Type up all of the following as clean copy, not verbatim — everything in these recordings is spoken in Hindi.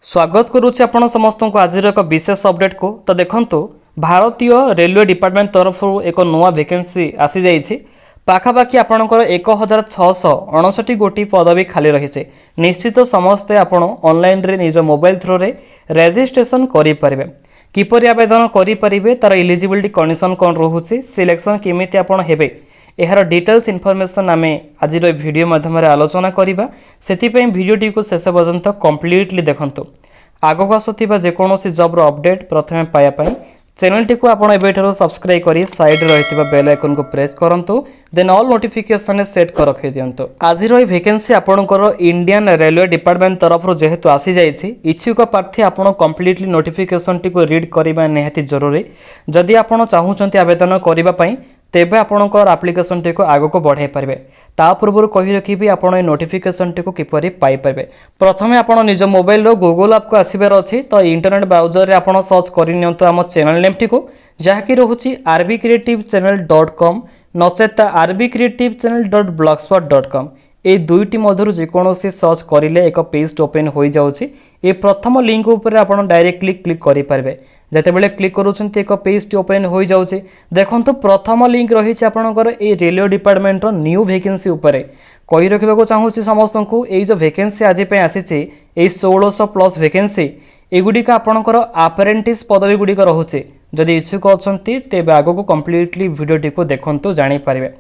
स्वागत करुच्ची आपण समस्त को आज एक विशेष अपडेट को तो देखंतु भारतीय रेलवे डिपार्टमेंट तरफ एक नुआ वैकेंसी आसी जाइछि पाखापाखि आपणकर 1659 गोटी पदवी खाली रही निश्चित समस्ते आपण ऑनलाइन रे निज मोबाइल थ्रू रे रजिस्ट्रेशन करि परिबे किपरि आवेदन करि परिबे तार एलिजिबिलिटी कंडीशन कोन रहउछि सिलेक्शन केमिति आपण हेबे यार डिटेल्स इनफॉरमेशन आम आज वीडियो माध्यम आलोचना करवा से भिडियोटी को शेष पर्यंत कंप्लीटली देखंतु आगक आसुवा जेकोसी जॉब अपडेट प्रथमे पाइबापी चैनल टी को आपड़ एवं सब्सक्राइब कर साइड रही बेल आइकन को प्रेस करूँ देन ऑल नोटिफिकेशन सेट कर रखी दिंतु आज वैकेंसी आपंकर इंडियन रेलवे डिपार्टमेंट तरफ जेहेतु आसी जाइए इच्छुक प्रार्थी आपड़ कंप्लीटली नोटिफिकेशन टी को रीड करने निहाती जरूरी जदि आप चाहूँगी आवेदन करने तेबे आपणकर आप्लिकेशन टी को आग को बढ़ाई पारे ता पूर्व कही रखी आप नोटिफिकेशन टी को किपरि पाई पारे प्रथमे आप निज मोबाइल गूगल ऐप को आसबार अच्छी तो इंटरनेट ब्राउजर रे आप सर्च करनियंतु आम चैनल नेम टी को जहाँकि रोचे rbcreativechannel.com नचेत rbcreativechannel.blogspot.com ये दुईटी मध्य जेकोसी सर्च करें एक पेज ओपन हो जाऊँगी ये प्रथम लिंक उपर आप डायरेक्टली क्लिक करेंगे जितेबाला क्लिक करुँच एक पेज टी ओपन हो जाऊँगी देखो प्रथम लिंक रही आपंकर ये रेलवे डिपार्टमेंट न्यू वैकेंसी उपरे कही रखा चाहूँगी समस्त को ये जो वैकेंसी आज आसी 1600+ वैकेंसी एगुड़िक आपंकर अप्रेंटिस पदवी गुड़िक रोचे जदि इच्छुक अच्छा तेज आग को कम्प्लीटली भिडियोटी को देखु जानीपारे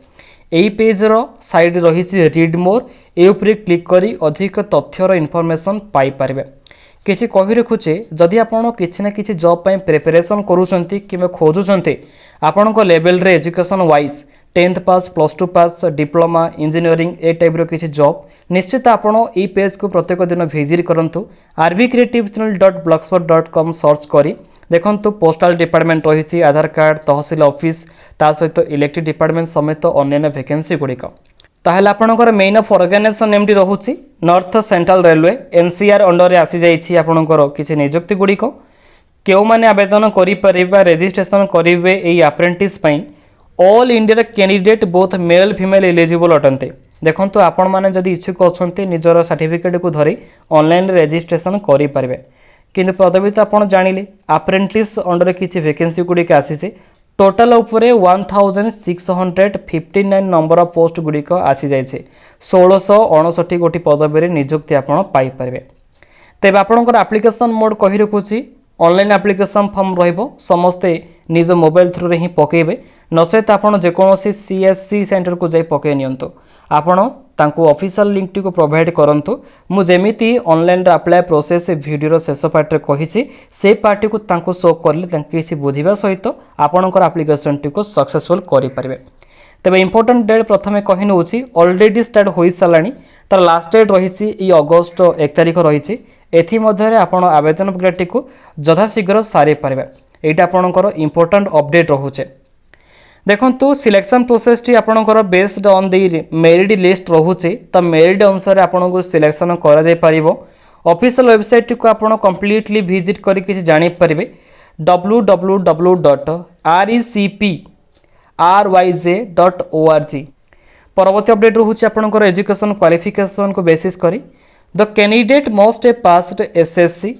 यही पेजर साइड रही रीड मोर ये क्लिक कर अधिक तथ्यर इनफॉरमेशन पाइपर किसी कही रखुचे जदि आपड़ किसी ना किसी जॉब पर प्रिपरेशन करूँगी कि खोजुंट आपण लेवल रे एजुकेशन वाइज 10th पास +2 पास डिप्लोमा इंजीनियरिंग ए टाइप किसी जॉब निश्चित आपण ई पेज को प्रत्येक दिन विजिट करूँ rbcreativechannel.blogspot.com सर्च करी देखंतु पोस्टल डिपार्टमेंट रही आधार कार्ड तहसील ऑफिस ता सहित इलेक्ट्रिक डिपार्टमेंट समेत अन्य वैकेंसी गुड़िक ताहले आपणकर मेन ऑफ ऑर्गेनाइजेशन नेम टी रहउछि north central railway NCR under रे आसी जाइछि आपणकर किछि नियुक्ति गुड़िक केउ माने आवेदन करि परिबा रजिस्ट्रेशन करिवे एई अप्रेंटिस पई all India candidate both male female eligible अटंते देखंतु आपण माने जदि इच्छुक अछंते निजर सर्टिफिकेट को धरि ऑनलाइन रजिस्ट्रेशन करि परिबे किंतु पदवी तो आपण जानिले अप्रेंटिस अंडर किछि वैकेंसी गुड़िक आसी टोटाल उपरे 1659 नंबर ऑफ पोस्ट गुड़िक आसी जाइए 1659 गोटी पदवी नियुक्ति आप पाइपर तेज आपंकर आप्लिकेशन मोड कही रखुची ऑनलाइन आप्लिकेशन फॉर्म रहिबो समस्ते निज मोबाइल थ्रू रे ही पकेबे नचेत आपन जेकोसी सीएससी सेंटर को जाई पके नियंतो आपण तांको ऑफिशियल लिंक टी को प्रोवाइड करंतु मु जेमिति ऑनलाइन रे अप्लाई प्रोसेस वीडियो शेष पार्ट रे कहिछि से पार्टी को तांको शो करले तांके किछि बुझिबा सहित आपनकर एप्लिकेशन टी को सक्सेसफुल करि परिबे तबे इंपोर्टेंट डेट प्रथमे कहि नउछि ऑलरेडी स्टार्ट होई सलानी तार लास्ट डेट रहिछि ई अगस्त 1 तारिख रहिछि एथि मध्ये रे आपण आवेदन प्रक्रिया टी को यथाशीघ्र सारि परिबे एटा आपनकर इंपोर्टेंट अपडेट रहुचे देखंतु सिलेक्शन प्रोसेस टी आपनकर based on the merit list रहुचे तो मेरिट अनुसार आपनको सिलेक्शन करा जाय परिबो ऑफिशियल वेबसाइट को आपण कंप्लीटली विजिट करी किछि जानि परिबे www.rcpryj.org परवर्ती अपडेट रहुचे आपनकर एजुकेशन क्वालिफिकेशन को बेसिस करी the candidate must A passed SSC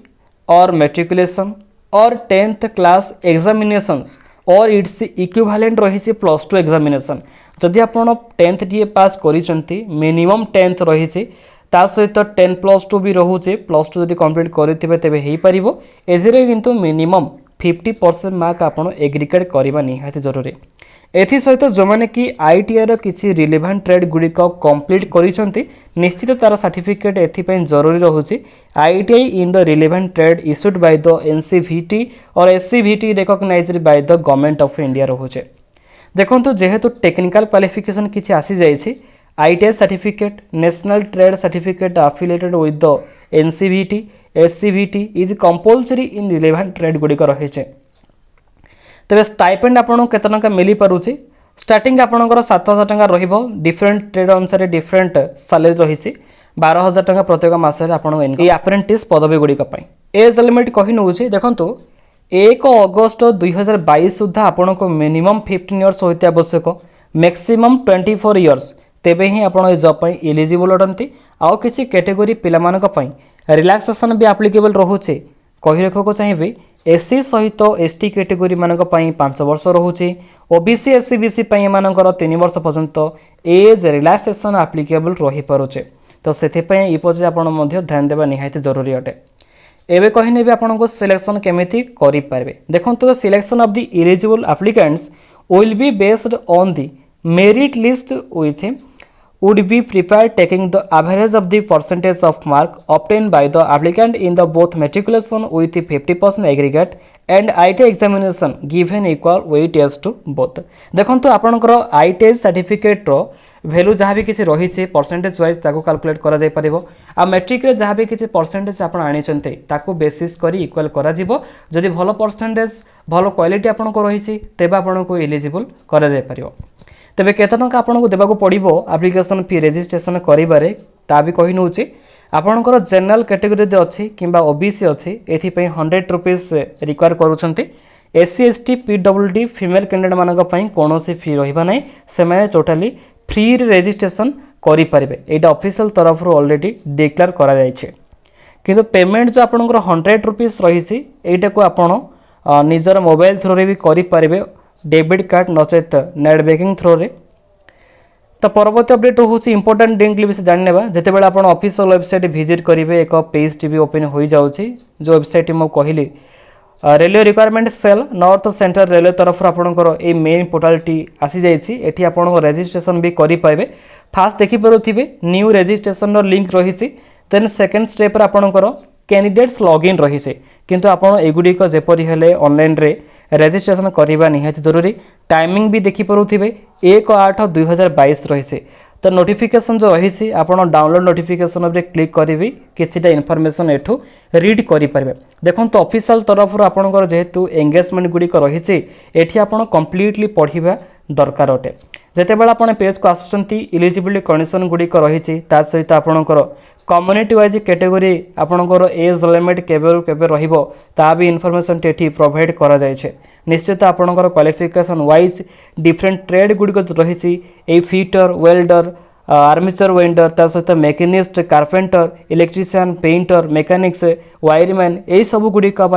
और मैट्रिकुलेशन और 10th क्लास एग्जामिनेशंस और इट्स इक्विवेलेंट रही +2 एग्जामिनेशन जदि आप 10th डी पास करिसेंती मिनिमम 10th रही सहित 10+2 भी रोचे +2 जदि कंप्लीट करेंगे तेज हो पार एथिरे किंतु मिनिमम 50% मार्क आपड़ एग्रीगेट करवा निहाती जरूरी एथि सहित जो मैंने कि आईटीआई किसी रिलेवेंट ट्रेड गुड़िक कंप्लीट करिसेंती निश्चित तार सर्टिफिकेट एथिपाई जरूरी रोचे ITI in the relevant trade issued by the NCVT और SCVT recognised by the government of India रोचे देखंतु जेहेतु टेक्निकल क्वालिफिकेशन किछि आसी जाइछि ITI certificate national trade certificate affiliated with the NCVT SCVT is compulsory in relevant trade गुड़िक रही तेज स्टाइपेंड आपको केते टंका मिली पारुछि स्टार्टिंग आपंकर 7,000 टंका रहिबो डिफरेंट ट्रेड अनुसार डिफरेंट सैलरी रही 12,000 टंका प्रत्येक मासरे आपन ये अप्रेंटिस पदवी गुड़िक एज लिमिट कही नौछि देखंतु 1 अगस्त 2022 सुधा आपन को मिनिमम 15 इयर्स होते आवश्यक मैक्सिमम 24 इयर्स तेबे ही आपण ए जॉब पई एलिजिबल अटंती आउ किछि कैटेगरी पिलामानक पई रिलैक्सेशन भी एप्लिकेबल रोचे कही रखा चाहिए एससी सहित एसटी कैटेगोरी मान 5 वर्ष रोचे ओबीसी एससी बीसी एमानकर 3 वर्ष पर्यंत एज रिलैक्सेशन एप्लिकेबल रही पारुचे तो से ये आप ध्यान देवा निहायत जरूरी अटे। एवं कहने भी आपको सिलेक्शन केमिति करें देखो तो selection of the eligible applicants will be based on the merit list with would be prepared taking the average of the percentage of mark obtained by the applicant in the both matriculation with 50% aggregate and ITI examination given equal weight as to both। देखो तो आपनकर ITI सर्टिफिकेट रो वैल्यू जहाँ भी किसी रही है परसेंटेज वाइज ताको कैलकुलेट करा जाय परिबो आ मैट्रिक रे जहाँ भी किसी परसेंटेज आपण आनिचंते ताको बेसिस करी इक्वल करा जिवो जदि भलो परसेंटेज भलो क्वालिटी आपनको रही है तेबे आपनको एलिजिबल करा जाय परिबो। तेबे केते टंका आपनको देबाको पड़िबो एप्लिकेशन फी रजिस्ट्रेशन करिबारे ता भी कहि नउची आपनकर जनरल कैटेगरी दे अछि किबा ओबीसी अछि एथि पई 100 रुपीस रिक्वायर करूछंती SC ST PWD female candidate मानक पई कोनोसी फी रहिबा नै से माने टोटली फ्री रजिस्ट्रेशन करि परिबे एटा ऑफिशियल तरफ रो ऑलरेडी डिक्लेयर करा जाय छै किंतु पेमेंट जो आपनकर 100 रुपीस रही छि एटा को आपण निजर मोबाइल थ्रू रे भी करि परिबे डेबिट कार्ड नचेत नेट बैंकिंग थ्रो रे। तो परवर्ती अपडेट होची इंपोर्टेंट लिंक विषय जानने जिते बड़े आप ऑफिशियल वेबसाइट विजिट करेंगे एक पेज टी ओपन हो जाऊँगी जो वेबसाइट मुझे कहली Railway Requirement Cell North central Railway तरफ आपंकर ये मेन पोर्टाल टी आसी जाइए आप रजिस्ट्रेशन भी करेंगे फास्ट देखिपे न्यू रजिस्ट्रेशन लिंक रही देन सेकेंड स्टेप आपंकर कैंडिडेट्स लॉगिन रही है किंतु आपड़ एगुड़िक जेपरी हेले ऑनलाइन रे रजिस्ट्रेशन करवा निहायत जरूरी टाइमिंग भी देखिपे 1/8/2022 रही तो नोटिफिकेशन जो रही आप डाउनलोड नोटिफिकेशन रे क्लिक करी किछिटा इनफॉरमेशन एठू रीड करेंगे देखो तो ऑफिशियल तरफ आपंकर जेहेतु एंगेजमेंट गुड़िक रही एठी आप कंप्लीटली पढ़ा दरकार अटे जिते बड़े आप पेज को आसुँच इलिजिबिलिटी कंडीशन गुड़िक रही सहित आपंकर कम्युनिटी वाइज कैटेगरी आपंकर एज लिमिट केबे रहिबो ता भी इनफॉरमेशन टेठी प्रोवाइड करा जाय छे निश्चित आपंकर क्वालिफिकेशन वाइज डिफरेंट ट्रेड गुड़िक रही ए फिटर वेल्डर आर्मेचर वेल्डर ता सहित machinist carpenter electrician painter mechanics wireman यही सब गुड़िक आप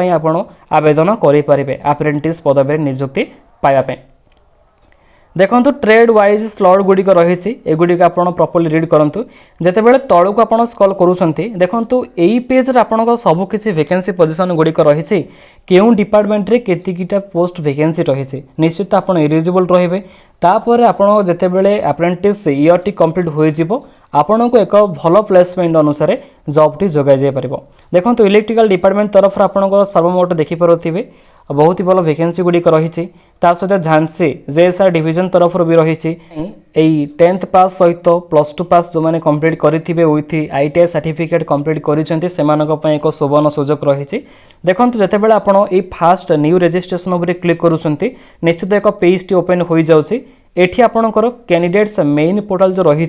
आवेदन करेंगे अप्रेंटिस पदवी नियुक्ति पाइबा देखो ट्रेड वाइज स्लॉट गुड़िक रही एगुड़िक आप प्रॉपर्ली रीड करूँ जिते बड़े तलू को आप स्क्रॉल करूँच देखो यही पेज रे आपन सबकि वैकेंसी पोजिशन गुड़िक रही क्यों डिपार्टमेंट रे केतिकीटा पोस्ट वैकेंसी रही निश्चित आप एलिजिबल रहिबे तापर आपन जिते बड़े अप्रेंटिस ईयर टी कंप्लीट हो जिवो आपन को एक भल प्लेसमेंट अनुसार जॉब टी जोगाई जाय परिबो। देखो इलेक्ट्रिकल डिपार्टमेंट तरफ आपन सर्वमोट देखिपे बहुत ही भल वैकेंसी गुड़िक रही सहित झांसी जेएसआर डिविजन तरफ भी रही 10th पास सहित +2 पास जो मैंने कंप्लीट करेंगे विथ ITI सर्टिफिकेट कंप्लीट कर एक सुवर्ण सुजोग रही देखो जिते बड़े आप फास्ट न्यू रजिस्ट्रेशन उपर क्लिक करुँच निश्चित एक पेज टी ओपन हो जाऊँगी एठी आपणकर कैंडिडेट्स मेन पोर्टाल जो रही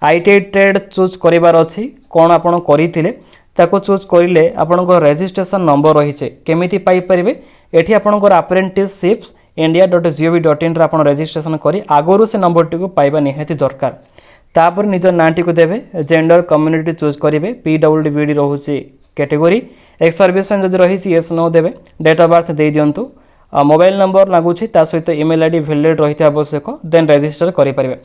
ITI ट्रेड चूज करार अच्छी कौन आप ताको चूज करेंगे आपंकर रजिस्ट्रेशन नंबर रही केमिति पाई परिबे एठी आपंकर अप्रेंटिसशिप्स india.gov.in रे आपण रजिस्ट्रेशन करी आगुरी से नंबर टी को पाइबा निहाती दरकार तापर निज नाटी को देवे जेंडर कम्युनिटी चूज करेंगे PWD रोचे कैटेगरी एक सर्विसमैन जब रही येस नो देवे डेट ऑफ बर्थ दे दिंतु मोबाइल नंबर लगुच सहित ईमेल आईडी वैलिड रही आवश्यक देन रजिस्टर करेंगे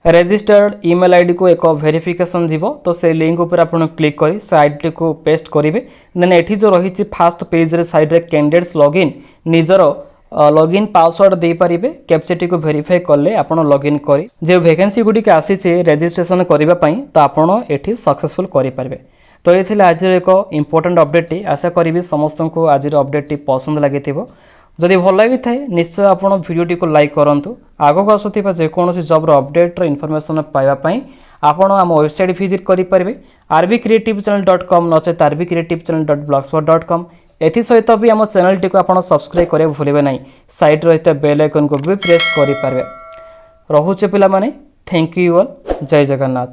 रजिस्टर्ड ईमेल आईडी को एक वेरिफिकेशन जीवो तो से लिंक ऊपर आप क्लिक करी से आईडी को पेस्ट करेंगे देन एठी जो रही फास्ट पेज रे साइड रे कैंडिडेट्स लॉगिन निजर लॉगिन पासवर्ड दे पारिबे कैप्चाटी को वेरीफाई कले आपण लॉगिन करी जे वैकेंसी गुडी आसी रजिस्ट्रेशन करबा पई तो आपण एठी सक्सेसफुल करि पारबे। तो ये थिला आज एक इंपोर्टेंट अपडेट टी आशा करी समस्त को आज अपडेट टी पसंद लगी जदि भल लगी था निश्चय आप भिडियोटी को लाइक करूँ आगक आसुवा जेकोसी जॉब अपडेट इनफॉरमेशन पाइबापी आपण आम वेबसाइट विजिट करेंगे rbcreativechannel.com नचेत rbcreativechannel.blogspot.com एथि सहित भी आम चैनल टी को आप सब्सक्राइब करें भूलें ना साइड रही बेल आइकन को भी प्रेस करेंगे। रोचे पिला माने थैंक यू ऑल जय जगन्नाथ।